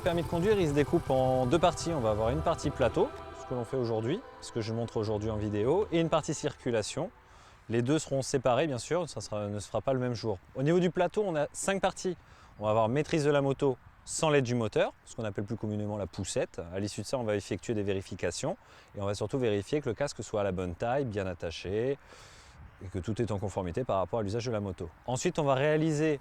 permis de conduire, il se découpe en deux parties. On va avoir une partie plateau, ce que l'on fait aujourd'hui, ce que je montre aujourd'hui en vidéo, et une partie circulation. Les deux seront séparés bien sûr, ça ne se fera pas le même jour. Au niveau du plateau, on a 5 parties. On va avoir maîtrise de la moto sans l'aide du moteur, ce qu'on appelle plus communément la poussette. À l'issue de ça, on va effectuer des vérifications et on va surtout vérifier que le casque soit à la bonne taille, bien attaché et que tout est en conformité par rapport à l'usage de la moto. Ensuite, on va réaliser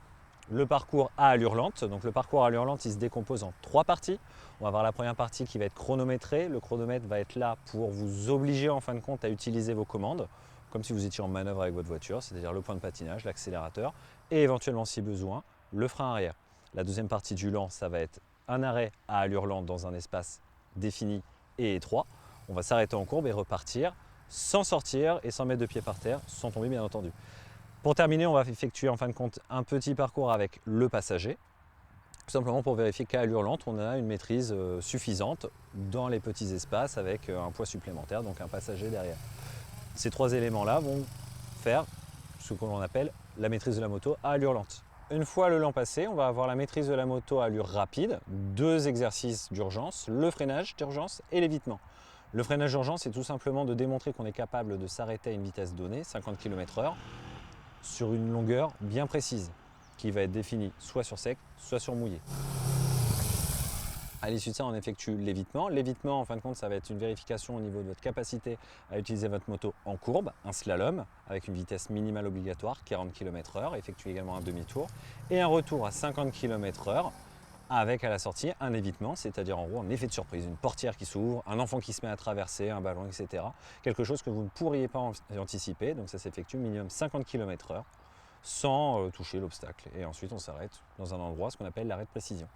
le parcours à allure lente. Donc le parcours à allure lente, il se décompose en 3 parties. On va avoir la première partie qui va être chronométrée. Le chronomètre va être là pour vous obliger en fin de compte à utiliser vos commandes, comme si vous étiez en manœuvre avec votre voiture, c'est-à-dire le point de patinage, l'accélérateur et éventuellement si besoin, le frein arrière. La deuxième partie du lent, ça va être un arrêt à allure lente dans un espace défini et étroit. On va s'arrêter en courbe et repartir sans sortir et sans mettre de pied par terre, sans tomber bien entendu. Pour terminer, on va effectuer en fin de compte un petit parcours avec le passager, tout simplement pour vérifier qu'à allure lente, on a une maîtrise suffisante dans les petits espaces avec un poids supplémentaire, donc un passager derrière. Ces 3 éléments-là vont faire ce que l'on appelle la maîtrise de la moto à allure lente. Une fois le lent passé, on va avoir la maîtrise de la moto à allure rapide, 2 exercices d'urgence, le freinage d'urgence et l'évitement. Le freinage d'urgence, c'est tout simplement de démontrer qu'on est capable de s'arrêter à une vitesse donnée, 50 km/h, sur une longueur bien précise, qui va être définie soit sur sec, soit sur mouillé. À l'issue de ça, on effectue l'évitement. L'évitement, en fin de compte, ça va être une vérification au niveau de votre capacité à utiliser votre moto en courbe, un slalom avec une vitesse minimale obligatoire, 40 km/h, effectue également un demi-tour, et un retour à 50 km/h avec à la sortie un évitement, c'est-à-dire en gros un effet de surprise, une portière qui s'ouvre, un enfant qui se met à traverser, un ballon, etc. Quelque chose que vous ne pourriez pas anticiper, donc ça s'effectue minimum 50 km/h sans toucher l'obstacle. Et ensuite on s'arrête dans un endroit, ce qu'on appelle l'arrêt de précision.